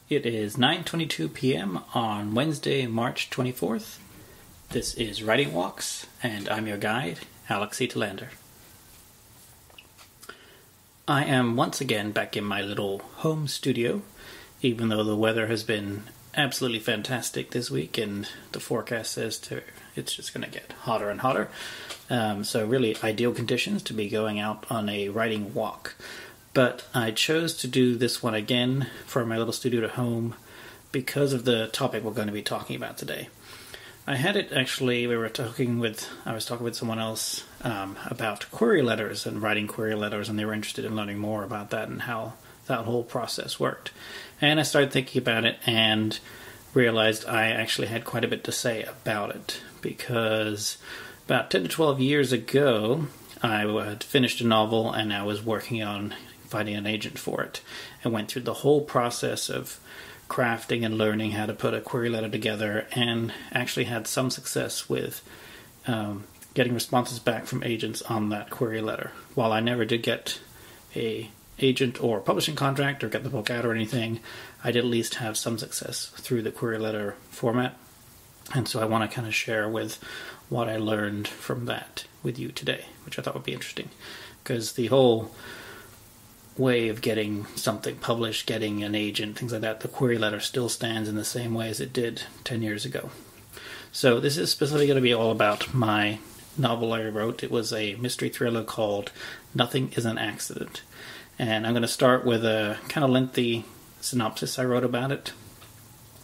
It is 9:22 p.m. on Wednesday, March 24th. This is Writing Walks, and I'm your guide, Alex E. Talander. I am once again back in my little home studio, even though the weather has been absolutely fantastic this week, and the forecast says it's just going to get hotter and hotter. So really ideal conditions to be going out on a writing walk. But I chose to do this one again for my little studio at home because of the topic we're going to be talking about today. I had it actually, I was talking with someone else about query letters and writing query letters, and they were interested in learning more about that and how that whole process worked. And I started thinking about it and realized I actually had quite a bit to say about it, because about 10 to 12 years ago, I had finished a novel and I was working on finding an agent for it, and went through the whole process of crafting and learning how to put a query letter together, and actually had some success with getting responses back from agents on that query letter. While I never did get a agent or publishing contract or get the book out or anything, I did at least have some success through the query letter format. And so I want to kind of share with what I learned from that with you today, which I thought would be interesting, because the whole way of getting something published, getting an agent, things like that, the query letter still stands in the same way as it did 10 years ago. So this is specifically going to be all about my novel I wrote. It was a mystery thriller called Nothing is an Accident. And I'm going to start with a kind of lengthy synopsis I wrote about it,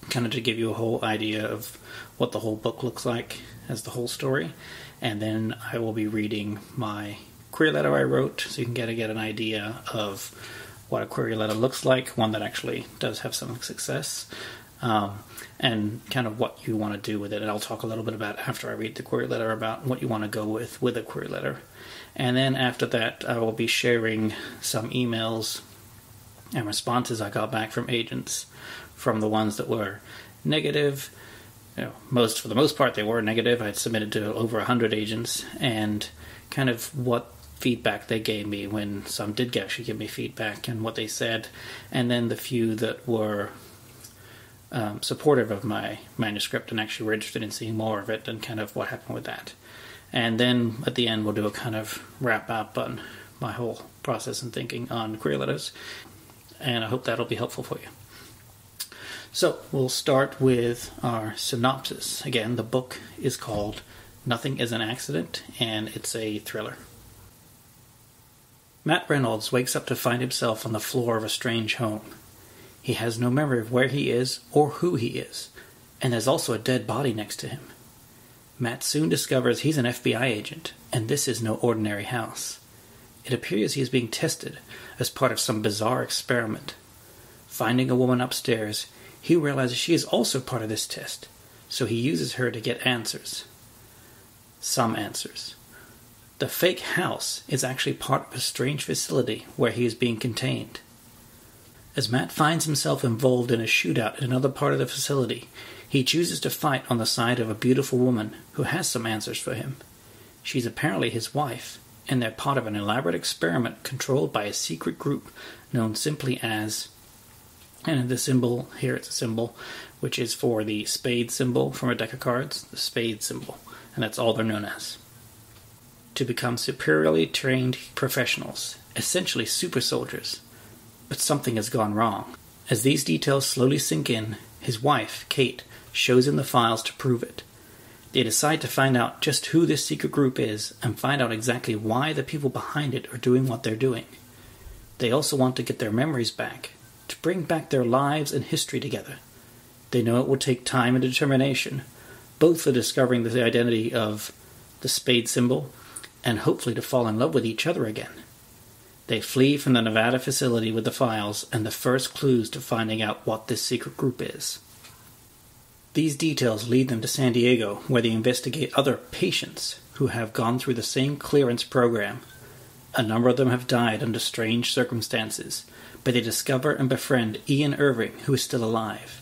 kind of to give you a whole idea of what the whole book looks like as the whole story. And then I will be reading my query letter I wrote, so you can get an idea of what a query letter looks like, one that actually does have some success, and kind of what you want to do with it. And I'll talk a little bit about, after I read the query letter, about what you want to go with a query letter. And then after that, I will be sharing some emails and responses I got back from agents, from the ones that were negative. For the most part, they were negative. I had submitted to over 100 agents, and kind of what feedback they gave me when some did actually give me feedback, and what they said, and then the few that were supportive of my manuscript and actually were interested in seeing more of it, and kind of what happened with that. And then at the end we'll do a kind of wrap up on my whole process and thinking on query letters, and I hope that'll be helpful for you. So we'll start with our synopsis. Again, the book is called Nothing is an Accident, and it's a thriller. Matt Reynolds wakes up to find himself on the floor of a strange home. He has no memory of where he is or who he is, and there's also a dead body next to him. Matt soon discovers he's an FBI agent, and this is no ordinary house. It appears he is being tested as part of some bizarre experiment. Finding a woman upstairs, he realizes she is also part of this test, so he uses her to get answers. Some answers. The fake house is actually part of a strange facility where he is being contained. As Matt finds himself involved in a shootout in another part of the facility, he chooses to fight on the side of a beautiful woman who has some answers for him. She's apparently his wife, and they're part of an elaborate experiment controlled by a secret group known simply as, and the symbol here, it's a symbol which is for the spade symbol from a deck of cards, the spade symbol, and that's all they're known as. To become superiorly trained professionals, essentially super soldiers. But something has gone wrong. As these details slowly sink in, his wife, Kate, shows him the files to prove it. They decide to find out just who this secret group is, and find out exactly why the people behind it are doing what they're doing. They also want to get their memories back, to bring back their lives and history together. They know it will take time and determination, both for discovering the identity of the spade symbol, and hopefully to fall in love with each other again. They flee from the Nevada facility with the files and the first clues to finding out what this secret group is. These details lead them to San Diego, where they investigate other patients who have gone through the same clearance program. A number of them have died under strange circumstances, but they discover and befriend Ian Irving, who is still alive.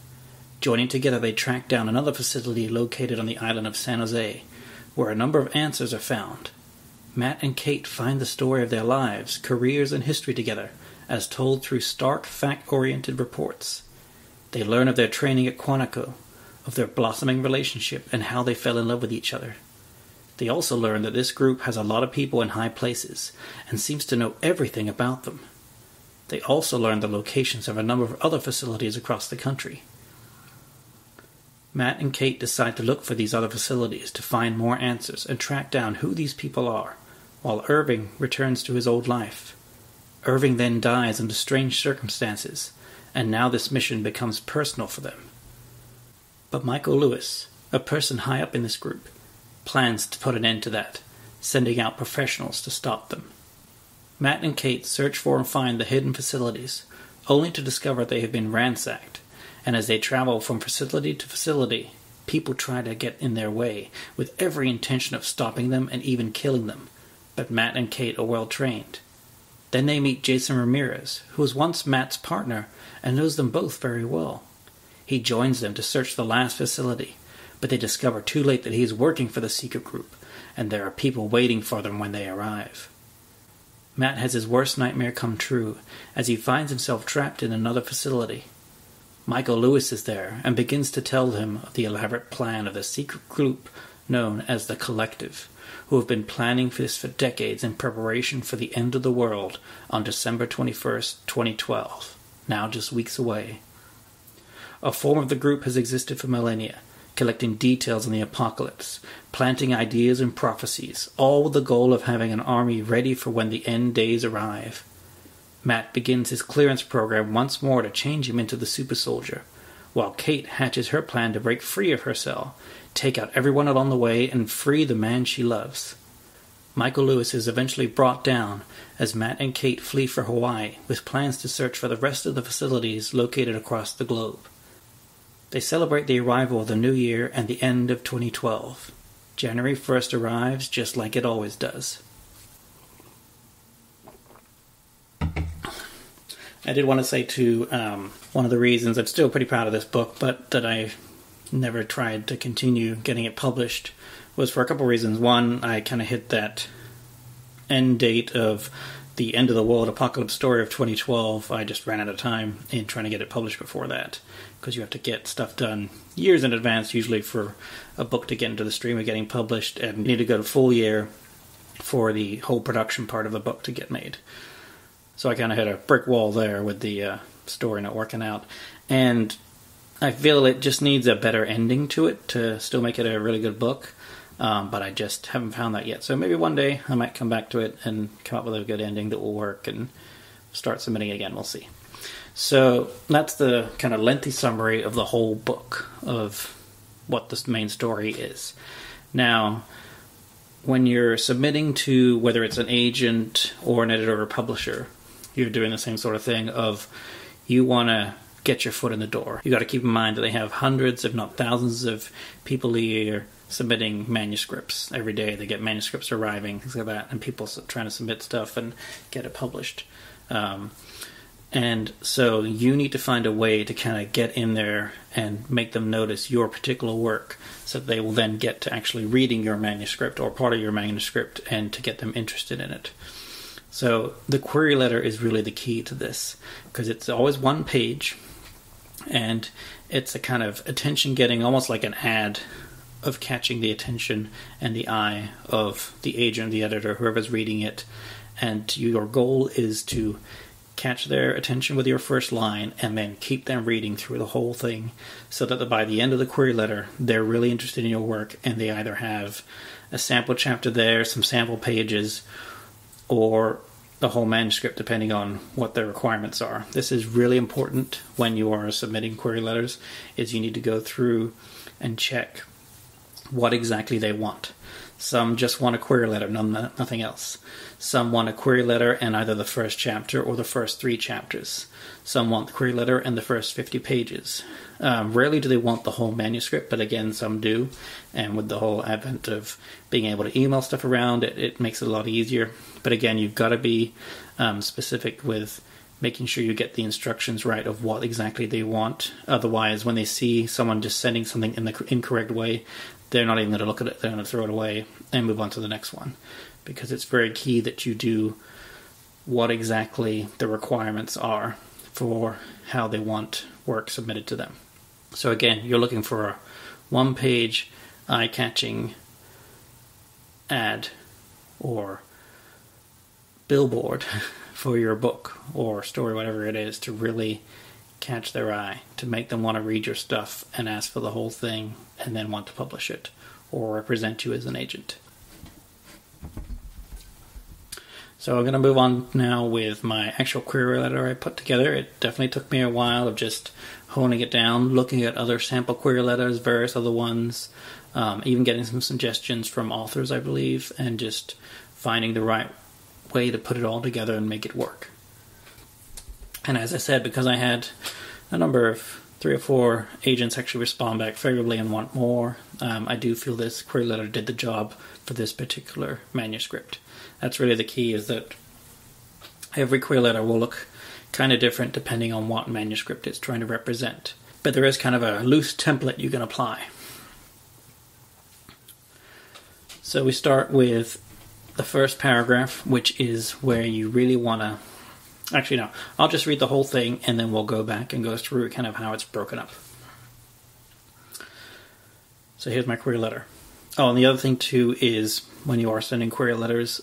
Joining together, they track down another facility located on the island of San Jose, where a number of answers are found. Matt and Kate find the story of their lives, careers, and history together, as told through stark, fact-oriented reports. They learn of their training at Quantico, of their blossoming relationship, and how they fell in love with each other. They also learn that this group has a lot of people in high places, and seems to know everything about them. They also learn the locations of a number of other facilities across the country. Matt and Kate decide to look for these other facilities to find more answers and track down who these people are, while Irving returns to his old life. Irving then dies under strange circumstances, and now this mission becomes personal for them. But Michael Lewis, a person high up in this group, plans to put an end to that, sending out professionals to stop them. Matt and Kate search for and find the hidden facilities, only to discover they have been ransacked, and as they travel from facility to facility, people try to get in their way, with every intention of stopping them and even killing them, but Matt and Kate are well trained. Then they meet Jason Ramirez, who was once Matt's partner and knows them both very well. He joins them to search the last facility, but they discover too late that he is working for the secret group, and there are people waiting for them when they arrive. Matt has his worst nightmare come true, as he finds himself trapped in another facility. Michael Lewis is there, and begins to tell him of the elaborate plan of the secret group known as the Collective, who have been planning for this for decades in preparation for the end of the world on December 21st, 2012, now just weeks away. A form of the group has existed for millennia, collecting details on the apocalypse, planting ideas and prophecies, all with the goal of having an army ready for when the end days arrive. Matt begins his clearance program once more to change him into the super soldier, while Kate hatches her plan to break free of her cell, take out everyone along the way, and free the man she loves. Michael Lewis is eventually brought down as Matt and Kate flee for Hawaii, with plans to search for the rest of the facilities located across the globe. They celebrate the arrival of the new year and the end of 2012. January 1st arrives just like it always does. I did want to say, too, one of the reasons I'm still pretty proud of this book, but that I never tried to continue getting it published, was for a couple reasons. One, I kind of hit that end date of the end of the world apocalypse story of 2012. I just ran out of time in trying to get it published before that, because you have to get stuff done years in advance, usually for a book to get into the stream of getting published, and you need to go to full year for the whole production part of the book to get made. So I kind of hit a brick wall there with the story not working out. And I feel it just needs a better ending to it to still make it a really good book. But I just haven't found that yet. So maybe one day I might come back to it and come up with a good ending that will work and start submitting again. We'll see. So that's the kind of lengthy summary of the whole book of what the main story is. Now, when you're submitting to whether it's an agent or an editor or a publisher, you're doing the same sort of thing of you want to get your foot in the door. You got to keep in mind that they have hundreds, if not thousands, of people a year submitting manuscripts. Every day they get manuscripts arriving, things like that, and people trying to submit stuff and get it published. And so you need to find a way to kind of get in there and make them notice your particular work, so that they will then get to actually reading your manuscript or part of your manuscript and to get them interested in it. So the query letter is really the key to this, because it's always one page, and it's a kind of attention-getting, almost like an ad of catching the attention and the eye of the agent, the editor, whoever's reading it. And your goal is to catch their attention with your first line and then keep them reading through the whole thing, so that by the end of the query letter, they're really interested in your work, and they either have a sample chapter there, some sample pages, or the whole manuscript, depending on what their requirements are. This is really important when you are submitting query letters, is you need to go through and check what exactly they want. Some just want a query letter, nothing else. Some want a query letter and either the first chapter or the first 3 chapters. Some want the query letter and the first 50 pages. Rarely do they want the whole manuscript, but again, some do. And with the whole advent of being able to email stuff around, it makes it a lot easier. But again, you've got to be specific with making sure you get the instructions right of what exactly they want. Otherwise, when they see someone just sending something in the incorrect way, they're not even going to look at it. They're going to throw it away and move on to the next one. Because it's very key that you do what exactly the requirements are for how they want work submitted to them. So again, you're looking for a one-page, eye-catching ad or billboard for your book or story, whatever it is, to really catch their eye, to make them want to read your stuff and ask for the whole thing and then want to publish it or represent you as an agent. So I'm going to move on now with my actual query letter I put together. It definitely took me a while of just honing it down, looking at other sample query letters, various other ones, even getting some suggestions from authors, I believe, and just finding the right way to put it all together and make it work. And as I said, because I had a number of 3 or 4 agents actually respond back favorably and want more, I do feel this query letter did the job for this particular manuscript. That's really the key, is that every query letter will look kind of different depending on what manuscript it's trying to represent. But there is kind of a loose template you can apply. So we start with the first paragraph, which is where you really want to... Actually, no. I'll just read the whole thing, and then we'll go back and go through kind of how it's broken up. So here's my query letter. Oh, and the other thing, too, is when you are sending query letters,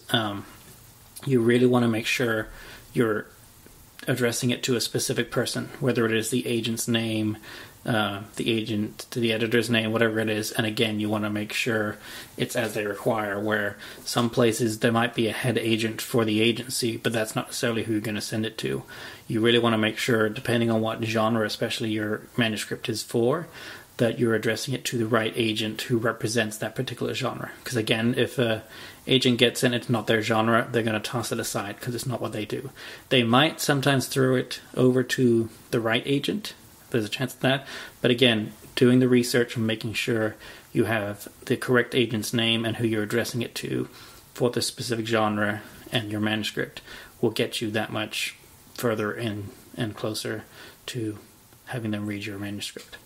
you really want to make sure you're addressing it to a specific person, whether it is the agent's name, the editor's name, whatever it is. And again, you want to make sure it's as they require, where some places there might be a head agent for the agency, but that's not necessarily who you're going to send it to. You really want to make sure, depending on what genre especially your manuscript is for, that you're addressing it to the right agent who represents that particular genre. Because again, if an agent gets in, it's not their genre, they're going to toss it aside because it's not what they do. They might sometimes throw it over to the right agent. There's a chance of that. But again, doing the research and making sure you have the correct agent's name and who you're addressing it to for the specific genre and your manuscript will get you that much further in and closer to having them read your manuscript.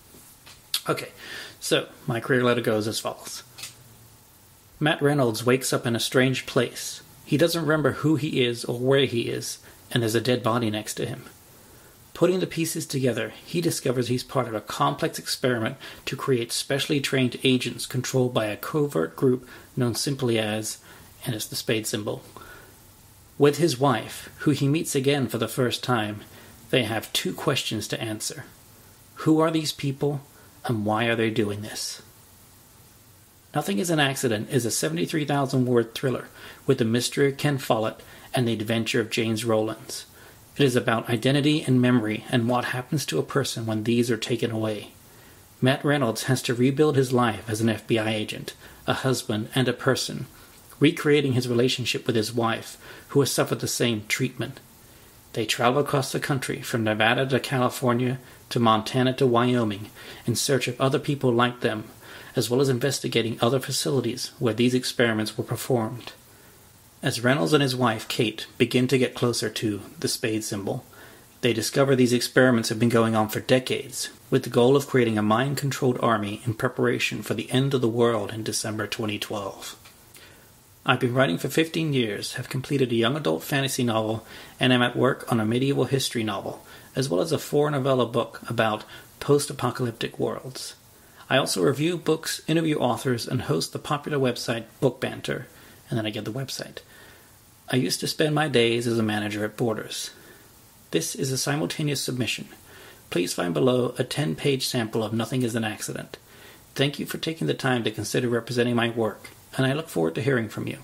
Okay, so my query letter goes as follows. Matt Reynolds wakes up in a strange place. He doesn't remember who he is or where he is, and there's a dead body next to him. Putting the pieces together, he discovers he's part of a complex experiment to create specially trained agents controlled by a covert group known simply as, and it's the spade symbol. With his wife, who he meets again for the first time, they have 2 questions to answer. Who are these people? And why are they doing this? Nothing is an Accident is a 73,000-word thriller with the mystery of Ken Follett and the adventure of James Rowlands. It is about identity and memory and what happens to a person when these are taken away. Matt Reynolds has to rebuild his life as an FBI agent, a husband, and a person, recreating his relationship with his wife, who has suffered the same treatment. They travel across the country from Nevada to California to Montana to Wyoming in search of other people like them, as well as investigating other facilities where these experiments were performed. As Reynolds and his wife, Kate, begin to get closer to the spade symbol, they discover these experiments have been going on for decades, with the goal of creating a mind-controlled army in preparation for the end of the world in December 2012. I've been writing for 15 years, have completed a young adult fantasy novel, and am at work on a medieval history novel, as well as a 4-novella book about post-apocalyptic worlds. I also review books, interview authors, and host the popular website Book Banter, and then I get the website. I used to spend my days as a manager at Borders. This is a simultaneous submission. Please find below a 10-page sample of Nothing is an Accident. Thank you for taking the time to consider representing my work, and I look forward to hearing from you.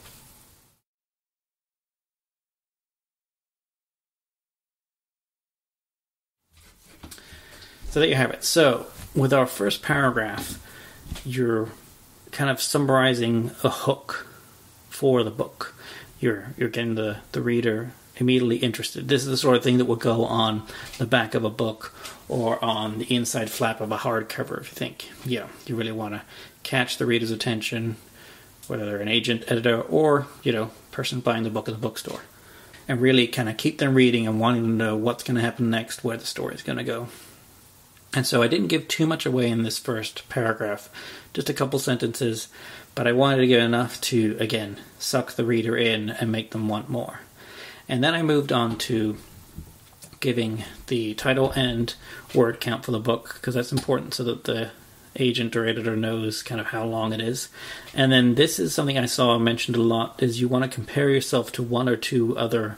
So there you have it. So, with our first paragraph, you're kind of summarizing a hook for the book. You're getting the reader immediately interested. This is the sort of thing that would go on the back of a book or on the inside flap of a hardcover, if you think, you really want to catch the reader's attention, whether they're an agent, editor, or, person buying the book at the bookstore. And really kind of keep them reading and wanting to know what's going to happen next, where the story's going to go. And so I didn't give too much away in this first paragraph, just a couple sentences, but I wanted to give enough to, again, suck the reader in and make them want more. And then I moved on to giving the title and word count for the book, because that's important so that the agent or editor knows kind of how long it is. And then this is something I saw mentioned a lot, is you want to compare yourself to one or two either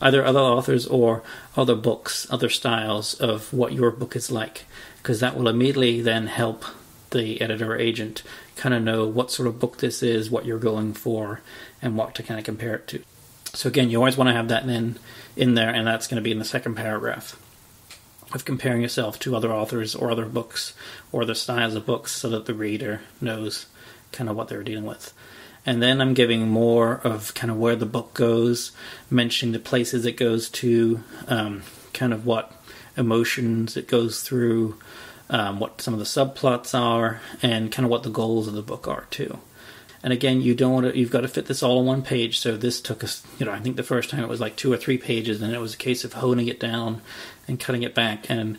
other authors or other books, other styles of what your book is like, because that will immediately then help the editor or agent kind of know what sort of book this is, what you're going for, and what to kind of compare it to. So again, you always want to have that then in there, and that's going to be in the second paragraph of comparing yourself to other authors or other books or the styles of books, so that the reader knows kind of what they're dealing with. And then I'm giving more of kind of where the book goes, mentioning the places it goes to, kind of what emotions it goes through, what some of the subplots are, and kind of what the goals of the book are too. And again, you've got to fit this all on one page. So this took us, I think the first time it was like 2 or 3 pages, and it was a case of honing it down and cutting it back and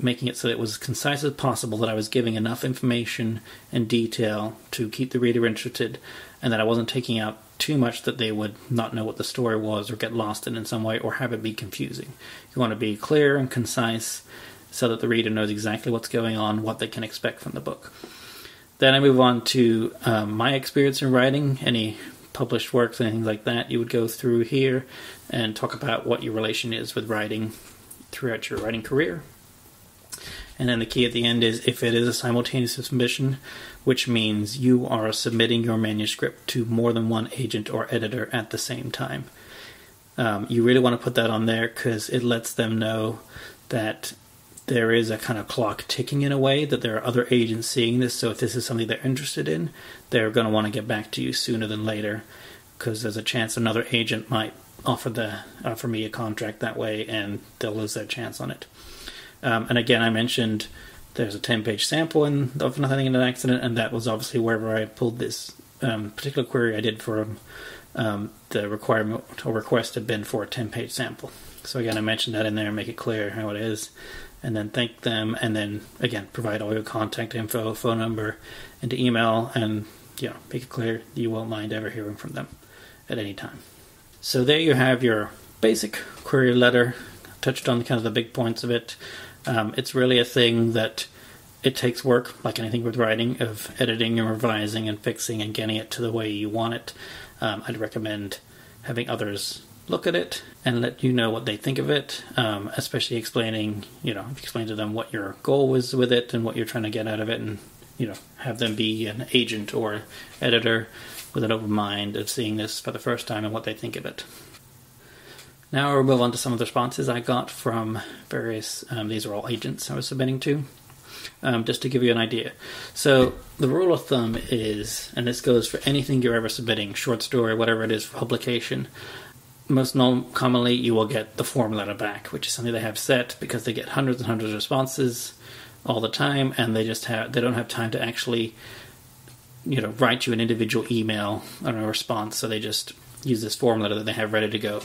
making it so that it was as concise as possible, that I was giving enough information and detail to keep the reader interested, and that I wasn't taking out too much that they would not know what the story was or get lost in some way or have it be confusing. You want to be clear and concise so that the reader knows exactly what's going on, what they can expect from the book. Then I move on to my experience in writing, any published works, anything like that. You would go through here and talk about what your relation is with writing throughout your writing career. And then the key at the end is if it is a simultaneous submission, which means you are submitting your manuscript to more than one agent or editor at the same time. You really want to put that on there because it lets them know that there is a kind of clock ticking in a way, that there are other agents seeing this, so if this is something they're interested in, they're going to want to get back to you sooner than later, because there's a chance another agent might offer me a contract that way, and they'll lose their chance on it. And again, I mentioned there's a 10-page sample of Nothing in an Accident, and that was obviously wherever I pulled this particular query I did for the requirement or request had been for a 10-page sample. So again, I mentioned that in there, make it clear how it is, and then thank them, and then again provide all your contact info, phone number, and email, and make it clear you won't mind ever hearing from them at any time. So there you have your basic query letter. Touched on kind of the big points of it. It's really a thing that it takes work, like anything with writing, of editing and revising and fixing and getting it to the way you want it. I'd recommend having others look at it and let you know what they think of it, especially explaining, if you explain to them what your goal was with it and what you're trying to get out of it, and, have them be an agent or editor with an open mind of seeing this for the first time and what they think of it. Now we'll move on to some of the responses I got from various, these are all agents I was submitting to, just to give you an idea. So the rule of thumb is, and this goes for anything you're ever submitting, short story, whatever it is for publication, most commonly you will get the form letter back, which is something they have set because they get hundreds and hundreds of responses all the time, and they don't have time to actually write you an individual email or a response, so they just use this form letter that they have ready to go.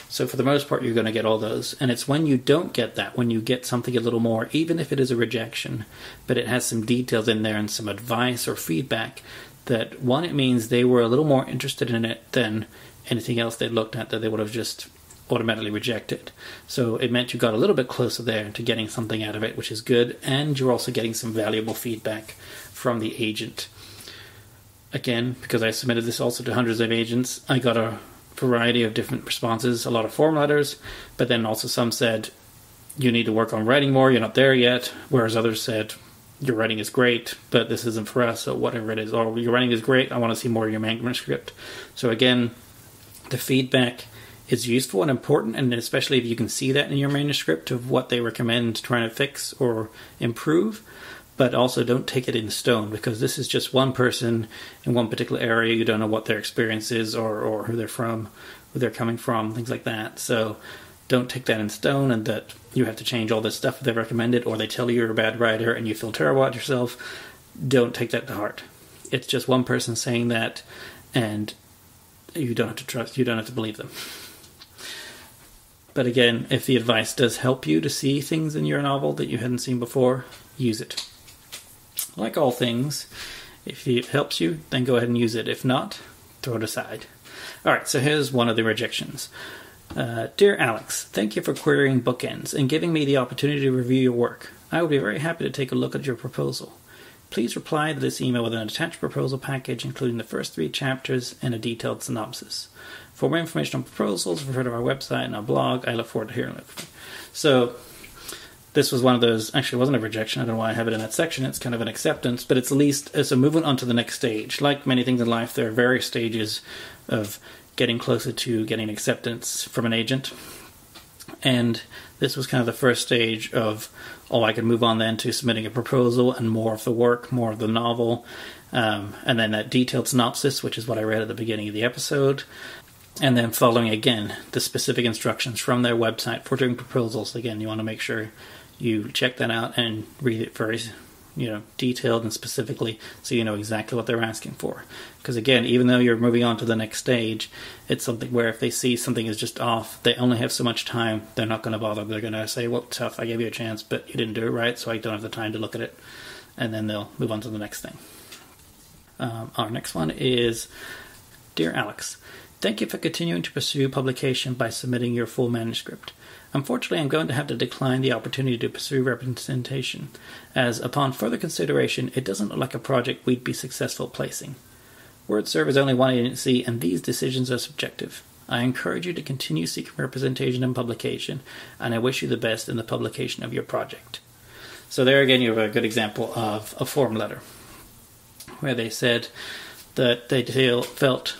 So for the most part, you're going to get all those. And it's when you don't get that, when you get something a little more, even if it is a rejection, but it has some details in there and some advice or feedback, that one, it means they were a little more interested in it than anything else they looked at that they would have just automatically rejected. So it meant you got a little bit closer there to getting something out of it, which is good, and you're also getting some valuable feedback from the agent. Again, because I submitted this also to hundreds of agents, I got a variety of different responses, a lot of form letters, but then also some said, you need to work on writing more, you're not there yet, whereas others said, your writing is great, but this isn't for us, or whatever it is, or your writing is great, I want to see more of your manuscript. So again, the feedback is useful and important, and especially if you can see that in your manuscript of what they recommend trying to fix or improve. But also don't take it in stone, because this is just one person in one particular area. You don't know what their experience is or who they're from, who they're coming from, things like that. So don't take that in stone and that you have to change all this stuff they recommended, or they tell you you're a bad writer and you feel terrible about yourself. Don't take that to heart. It's just one person saying that, and you don't have to trust, you don't have to believe them. But again, if the advice does help you to see things in your novel that you hadn't seen before, use it. Like all things, if it helps you, then go ahead and use it. If not, throw it aside. Alright, so here's one of the rejections. Dear Alex, thank you for querying Bookends and giving me the opportunity to review your work. I would be very happy to take a look at your proposal. Please reply to this email with an attached proposal package, including the first 3 chapters and a detailed synopsis. For more information on proposals, refer to our website and our blog. I look forward to hearing from you. So, this was one of those, actually it wasn't a rejection, I don't know why I have it in that section, it's kind of an acceptance, but it's at least it's a movement on to the next stage. Like many things in life, there are various stages of getting closer to getting acceptance from an agent. And this was kind of the first stage of, I could move on then to submitting a proposal and more of the work, more of the novel, and then that detailed synopsis, which is what I read at the beginning of the episode. And then following, again, the specific instructions from their website for doing proposals. Again, you want to make sure you check that out and read it very, detailed and specifically so you know exactly what they're asking for. Because again, even though you're moving on to the next stage, it's something where if they see something is just off, they only have so much time, they're not going to bother. They're going to say, well, tough, I gave you a chance, but you didn't do it right, so I don't have the time to look at it. And then they'll move on to the next thing. Our next one is, Dear Alex, thank you for continuing to pursue publication by submitting your full manuscript. Unfortunately, I'm going to have to decline the opportunity to pursue representation, as upon further consideration, it doesn't look like a project we'd be successful placing. WordServe is only one agency, and these decisions are subjective. I encourage you to continue seeking representation and publication, and I wish you the best in the publication of your project. So there again, you have a good example of a form letter, where they said that they felt,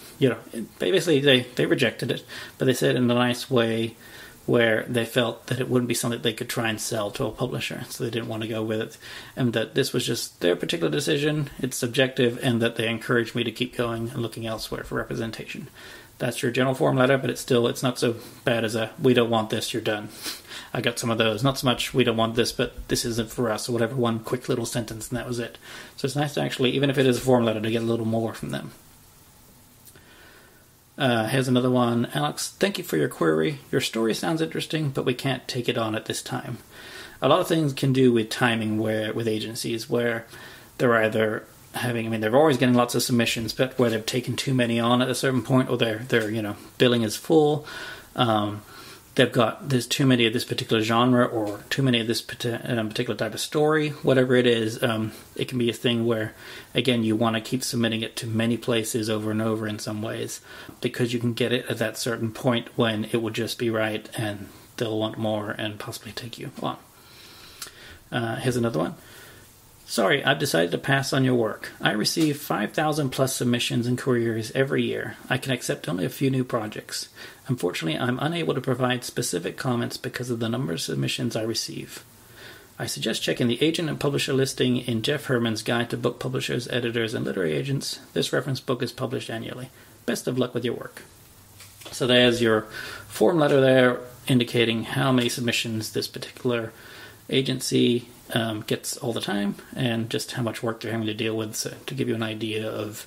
basically they rejected it, but they said in a nice way where they felt that it wouldn't be something they could try and sell to a publisher, so they didn't want to go with it, and that this was just their particular decision, it's subjective, and that they encouraged me to keep going and looking elsewhere for representation. That's your general form letter, but it's not so bad as a, we don't want this, you're done. I got some of those, not so much we don't want this, but this isn't for us, or whatever, one quick little sentence, and that was it. So it's nice to actually, even if it is a form letter, to get a little more from them. Here's another one. Alex, thank you for your query. Your story sounds interesting, but we can't take it on at this time. A lot of things can do with timing with agencies where they're either they're always getting lots of submissions, but where they've taken too many on at a certain point, or their billing is full. There's too many of this particular genre, or too many of this particular type of story, whatever it is. It can be a thing where, again, you want to keep submitting it to many places over and over in some ways, because you can get it at that certain point when it will just be right, and they'll want more and possibly take you on. Here's another one. Sorry, I've decided to pass on your work. I receive 5,000 plus submissions and queries every year. I can accept only a few new projects. Unfortunately, I'm unable to provide specific comments because of the number of submissions I receive. I suggest checking the agent and publisher listing in Jeff Herman's Guide to Book Publishers, Editors, and Literary Agents. This reference book is published annually. Best of luck with your work. So there's your form letter there indicating how many submissions this particular agency gets all the time, and just how much work they're having to deal with, so to give you an idea of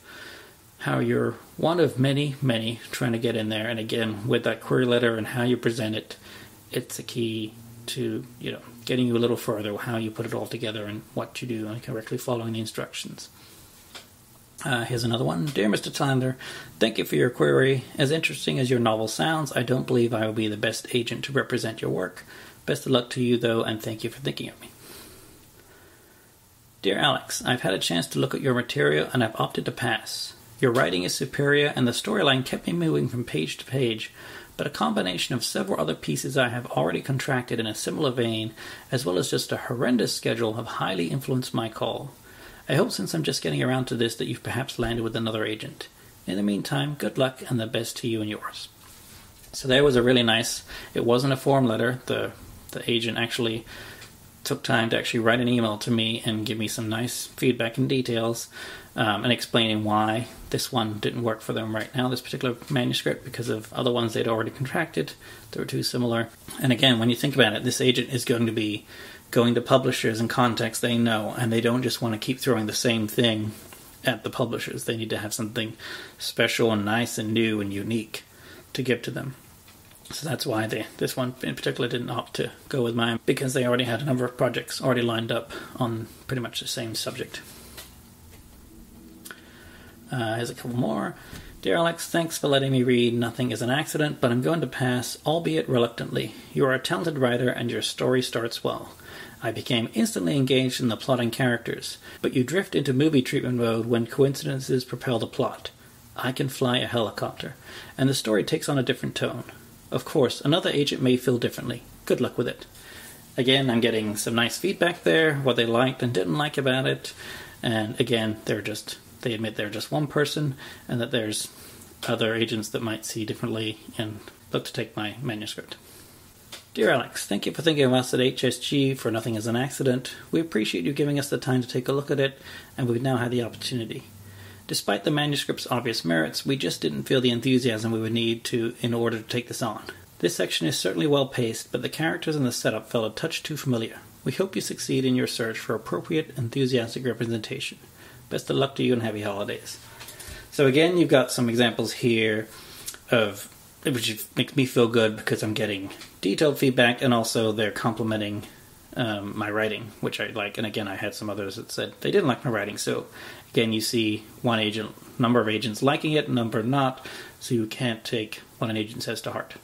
how you're one of many, many trying to get in there. And again, with that query letter and how you present it, it's a key to getting you a little further, how you put it all together and what you do and correctly following the instructions. Here's another one. Dear Mr. Tyler, thank you for your query. As interesting as your novel sounds, I don't believe I will be the best agent to represent your work. Best of luck to you, though, and thank you for thinking of me. Dear Alex, I've had a chance to look at your material and I've opted to pass. Your writing is superior and the storyline kept me moving from page to page, but a combination of several other pieces I have already contracted in a similar vein, as well as just a horrendous schedule, have highly influenced my call. I hope since I'm just getting around to this that you've perhaps landed with another agent. In the meantime, good luck and the best to you and yours. So there was a really nice, it wasn't a form letter, the agent actually took time to actually write an email to me and give me some nice feedback and details, and explaining why this one didn't work for them right now, this particular manuscript, because of other ones they'd already contracted. They were too similar. And again, when you think about it, this agent is going to be going to publishers and contacts they know, and they don't just want to keep throwing the same thing at the publishers. They need to have something special and nice and new and unique to give to them. So that's why this one in particular didn't opt to go with mine, because they already had a number of projects already lined up on pretty much the same subject. Here's a couple more. Dear Alex, thanks for letting me read Nothing is an Accident, but I'm going to pass, albeit reluctantly. You are a talented writer and your story starts well. I became instantly engaged in the plot and characters, but you drift into movie treatment mode when coincidences propel the plot. I can fly a helicopter, and the story takes on a different tone. Of course, another agent may feel differently. Good luck with it. Again, I'm getting some nice feedback there, what they liked and didn't like about it, and again, they admit they're just one person, and that there's other agents that might see differently and look to take my manuscript. Dear Alex, thank you for thinking of us at HSG for Nothing is an Accident. We appreciate you giving us the time to take a look at it, and we've now had the opportunity. Despite the manuscript's obvious merits, we just didn't feel the enthusiasm we would need to in order to take this on. This section is certainly well paced, but the characters and the setup felt a touch too familiar. We hope you succeed in your search for appropriate, enthusiastic representation. Best of luck to you and happy holidays. So again, you've got some examples here of which makes me feel good because I'm getting detailed feedback and also they're complimenting my writing, which I like. And again, I had some others that said they didn't like my writing. So again, you see number of agents liking it, number not, so you can't take what an agent says to heart.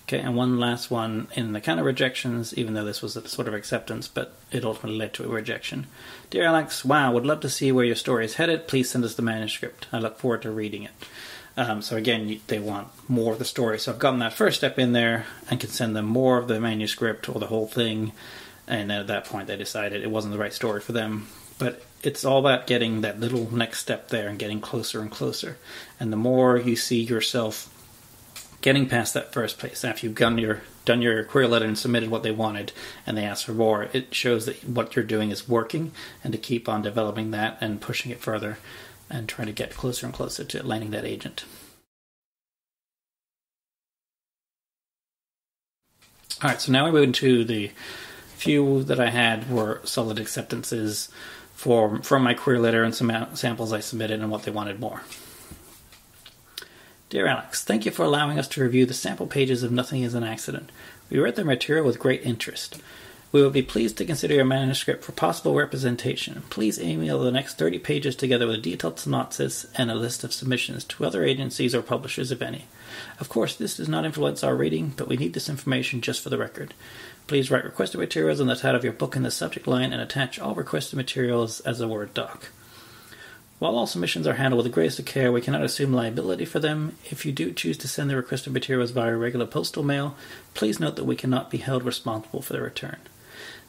Okay, and one last one in the kind of rejections, even though this was a sort of acceptance, but it ultimately led to a rejection. Dear Alex, wow, would love to see where your story is headed. Please send us the manuscript. I look forward to reading it. So again, they want more of the story. So I've gotten that first step in there and can send them more of the manuscript or the whole thing. And then at that point, they decided it wasn't the right story for them. But it's all about getting that little next step there and getting closer and closer. And the more you see yourself getting past that first place, after you've done your query letter and submitted what they wanted, and they ask for more, it shows that what you're doing is working, and to keep on developing that and pushing it further and trying to get closer and closer to landing that agent. Alright, so now we move into the few that I had were solid acceptances from my query letter and some samples I submitted and what they wanted more. Dear Alex, thank you for allowing us to review the sample pages of Nothing is an Accident. We read the material with great interest. We will be pleased to consider your manuscript for possible representation. Please email the next 30 pages together with a detailed synopsis and a list of submissions to other agencies or publishers, if any. Of course, this does not influence our reading, but we need this information just for the record. Please write requested materials on the title of your book in the subject line and attach all requested materials as a Word doc. While all submissions are handled with the greatest of care, we cannot assume liability for them. If you do choose to send the requested materials via regular postal mail, please note that we cannot be held responsible for their return.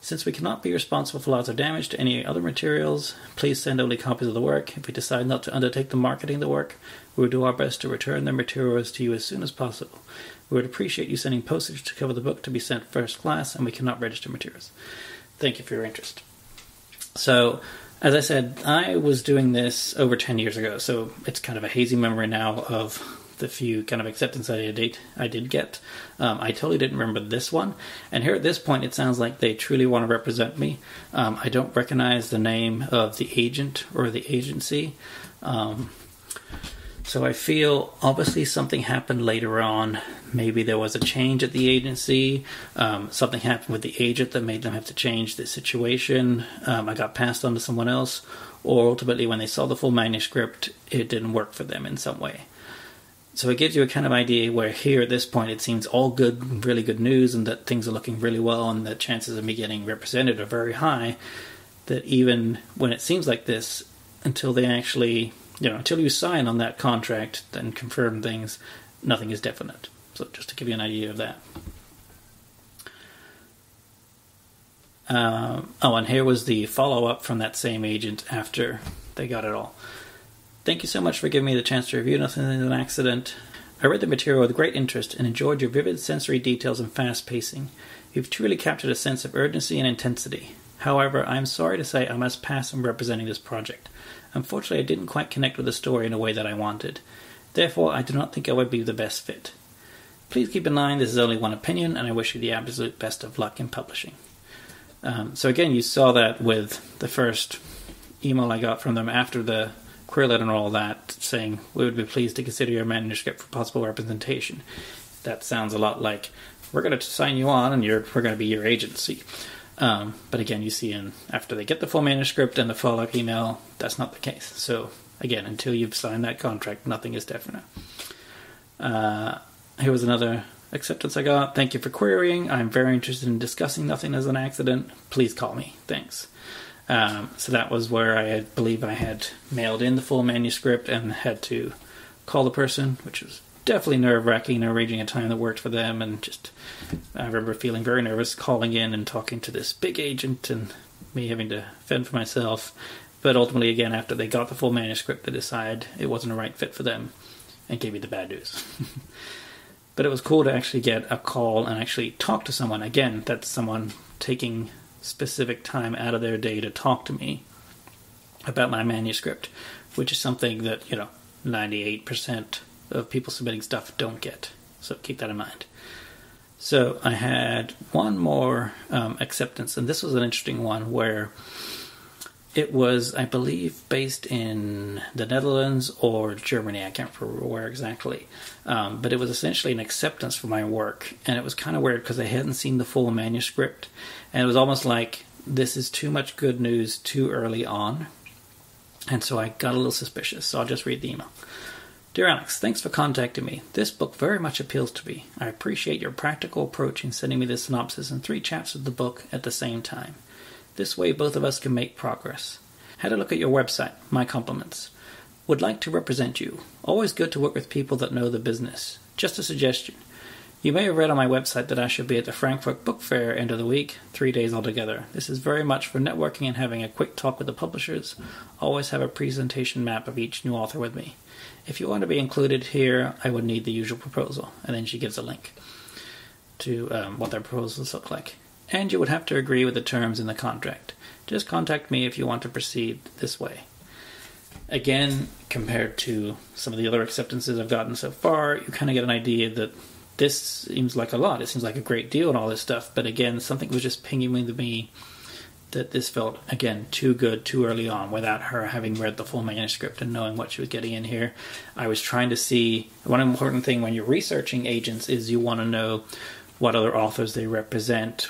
Since we cannot be responsible for loss or damage to any other materials, please send only copies of the work. If we decide not to undertake the marketing of the work, we will do our best to return the materials to you as soon as possible. We would appreciate you sending postage to cover the book to be sent first class, and we cannot register materials. Thank you for your interest. So, as I said, I was doing this over 10 years ago, so it's kind of a hazy memory now of the few kind of acceptance I did get. I totally didn't remember this one, and here at this point it sounds like they truly want to represent me. I don't recognize the name of the agent or the agency, so I feel obviously something happened later on. Maybe there was a change at the agency, something happened with the agent that made them have to change the situation, I got passed on to someone else, or ultimately when they saw the full manuscript, it didn't work for them in some way. So it gives you a kind of idea where here at this point it seems all good, really good news, and that things are looking really well, and the chances of me getting represented are very high, that even when it seems like this, until they actually, until you sign on that contract and confirm things, nothing is definite. So just to give you an idea of that. And here was the follow-up from that same agent after they got it all. Thank you so much for giving me the chance to review Nothing is an Accident. I read the material with great interest and enjoyed your vivid sensory details and fast pacing. You've truly captured a sense of urgency and intensity. However, I am sorry to say I must pass on representing this project. Unfortunately, I didn't quite connect with the story in a way that I wanted. Therefore, I do not think I would be the best fit. Please keep in mind this is only one opinion, and I wish you the absolute best of luck in publishing. So again, you saw that with the first email I got from them after the query letter and all that, saying we would be pleased to consider your manuscript for possible representation. That sounds a lot like, we're going to sign you on and we're going to be your agency. But again, you see after they get the full manuscript and the follow-up email, that's not the case. So again, until you've signed that contract, nothing is definite. Here was another acceptance I got. Thank you for querying. I'm very interested in discussing Nothing as an Accident. Please call me. Thanks. So that was where I believe I had mailed in the full manuscript and had to call the person, which was definitely nerve-wracking, arranging a time that worked for them, and just I remember feeling very nervous calling in and talking to this big agent and me having to fend for myself. But ultimately, again, after they got the full manuscript, they decided it wasn't a right fit for them and gave me the bad news. But it was cool to actually get a call and actually talk to someone. Again, that's someone taking specific time out of their day to talk to me about my manuscript, which is something that, 98% of people submitting stuff don't get. So keep that in mind. So I had one more acceptance, and this was an interesting one where it was, I believe, based in the Netherlands or Germany. I can't remember where exactly. But it was essentially an acceptance for my work. And it was kind of weird because I hadn't seen the full manuscript. And it was almost like, this is too much good news too early on. And so I got a little suspicious. So I'll just read the email. Dear Alex, thanks for contacting me. This book very much appeals to me. I appreciate your practical approach in sending me the synopsis and 3 chapters of the book at the same time. This way both of us can make progress. Had a look at your website. My compliments. Would like to represent you. Always good to work with people that know the business. Just a suggestion. You may have read on my website that I should be at the Frankfurt Book Fair end of the week, 3 days altogether. This is very much for networking and having a quick talk with the publishers. Always have a presentation map of each new author with me. If you want to be included here, I would need the usual proposal. And then she gives a link to what their proposals look like. And you would have to agree with the terms in the contract. Just contact me if you want to proceed this way. Again, compared to some of the other acceptances I've gotten so far, you kind of get an idea that this seems like a lot. It seems like a great deal and all this stuff. But again, something was just pinging me that this felt, again, too good, too early on, without her having read the full manuscript and knowing what she was getting in here. I was trying to see, one important thing when you're researching agents is you want to know what other authors they represent,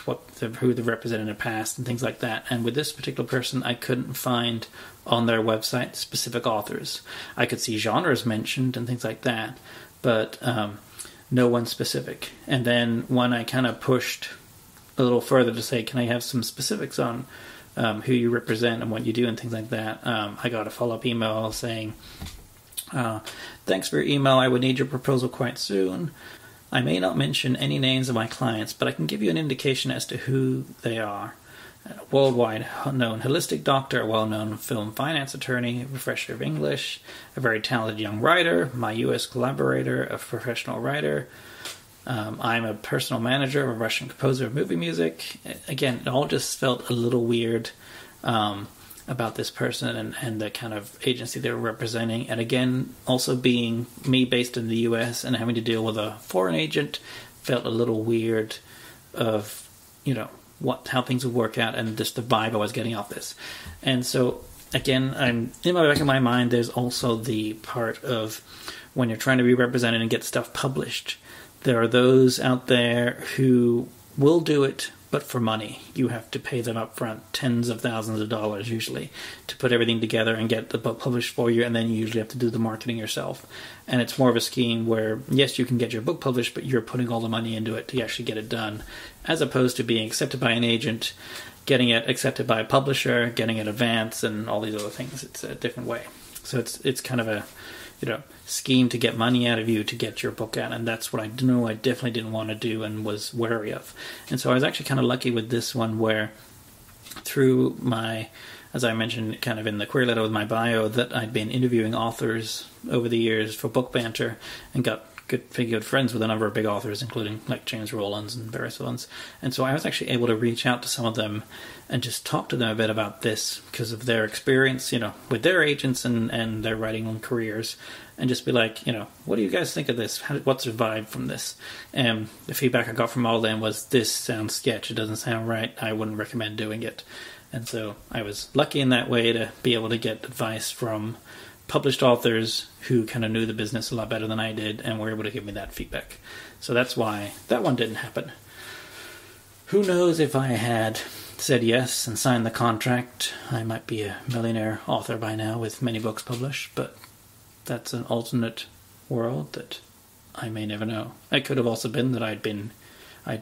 who they've represented in the past, and things like that. And with this particular person, I couldn't find on their website specific authors. I could see genres mentioned and things like that, but no one specific. And then when I kind of pushed a little further to say, can I have some specifics on who you represent and what you do and things like that, I got a follow-up email saying, thanks for your email. I would need your proposal quite soon. I may not mention any names of my clients, but I can give you an indication as to who they are. A worldwide known holistic doctor, a well-known film finance attorney, a professor of English, a very talented young writer, my U.S. collaborator, a professional writer. I'm a personal manager of a Russian composer of movie music. Again, it all just felt a little weird about this person and the kind of agency they were representing. And again, also being me based in the US and having to deal with a foreign agent felt a little weird of, how things would work out and just the vibe I was getting off this. And so, again, I'm in the back of my mind, there's also the part of when you're trying to be represented and get stuff published. There are those out there who will do it, but for money. You have to pay them up front tens of thousands of dollars usually to put everything together and get the book published for you, and then you usually have to do the marketing yourself. And it's more of a scheme where, yes, you can get your book published, but you're putting all the money into it to actually get it done, as opposed to being accepted by an agent, getting it accepted by a publisher, getting it advance, and all these other things. It's a different way. So it's kind of a scheme to get money out of you to get your book out, and that's what I knew I definitely didn't want to do and was wary of. And so I was actually kind of lucky with this one where through my, as I mentioned kind of in the query letter with my bio, that I'd been interviewing authors over the years for Book Banter and got good friends with a number of big authors, including like James Rowlands and various ones. And so I was actually able to reach out to some of them and just talk to them a bit about this because of their experience, with their agents and their writing careers, and just be like, what do you guys think of this? What's your vibe from this? And the feedback I got from all of them was, this sounds sketch. It doesn't sound right. I wouldn't recommend doing it. And so I was lucky in that way to be able to get advice from published authors who kind of knew the business a lot better than I did and were able to give me that feedback. So that's why that one didn't happen. Who knows if I had said yes and signed the contract, I might be a millionaire author by now with many books published, but that's an alternate world that I may never know. It could have also been that I'd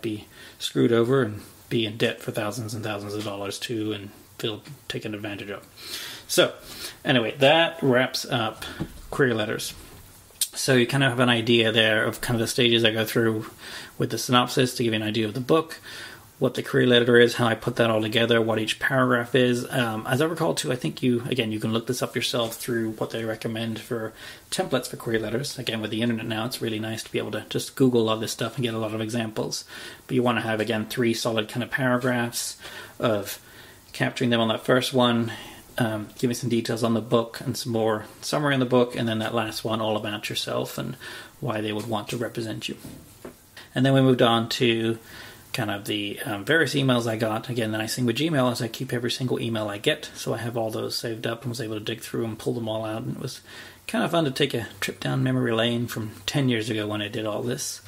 be screwed over and be in debt for thousands and thousands of dollars too and feel taken advantage of. So, anyway, that wraps up query letters. So you kind of have an idea there of kind of the stages I go through with the synopsis to give you an idea of the book, what the query letter is, how I put that all together, what each paragraph is. As I recall too, I think you can look this up yourself through what they recommend for templates for query letters. Again, with the internet now, it's really nice to be able to just Google all this stuff and get a lot of examples. But you want to have, again, 3 solid kind of paragraphs of capturing them on that first one, giving some details on the book and some more summary on the book, and then that last one all about yourself and why they would want to represent you. And then we moved on to kind of the various emails I got. Again, the nice thing with Gmail is I keep every single email I get, so I have all those saved up and was able to dig through and pull them all out, and it was kind of fun to take a trip down memory lane from 10 years ago when I did all this.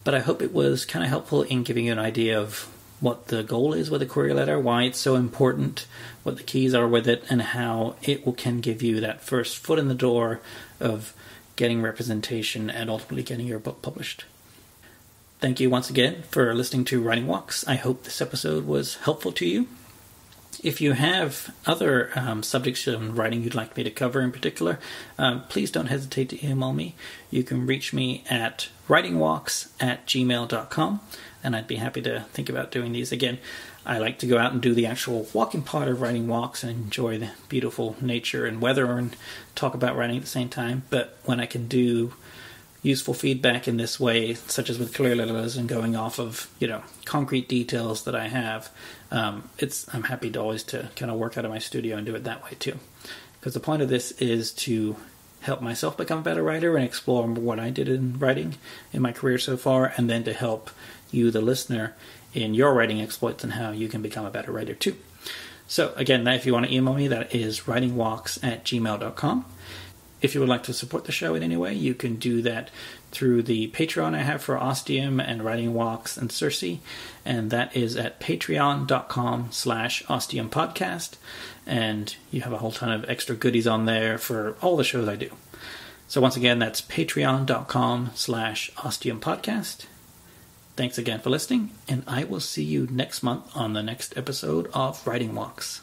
But I hope it was kind of helpful in giving you an idea of what the goal is with a query letter, why it's so important, what the keys are with it, and how it can give you that first foot in the door of getting representation and ultimately getting your book published. Thank you once again for listening to Writing Walks. I hope this episode was helpful to you. If you have other subjects in writing you'd like me to cover in particular, please don't hesitate to email me. You can reach me at writingwalks@gmail.com, and I'd be happy to think about doing these again. I like to go out and do the actual walking part of writing walks and enjoy the beautiful nature and weather and talk about writing at the same time. But when I can do useful feedback in this way, such as with query letters and going off of, concrete details that I have, I'm happy to always to kind of work out of my studio and do it that way too. Because the point of this is to help myself become a better writer and explore what I did in writing in my career so far, and then to help you, the listener, in your writing exploits and how you can become a better writer too. So again, if you want to email me, that is writingwalks@gmail.com. If you would like to support the show in any way, you can do that through the Patreon I have for Ostium and Writing Walks and Circe, and that is at patreon.com/ostiumpodcast, and you have a whole ton of extra goodies on there for all the shows I do. So once again, that's patreon.com/ostiumpodcast. Thanks again for listening, and I will see you next month on the next episode of Writing Walks.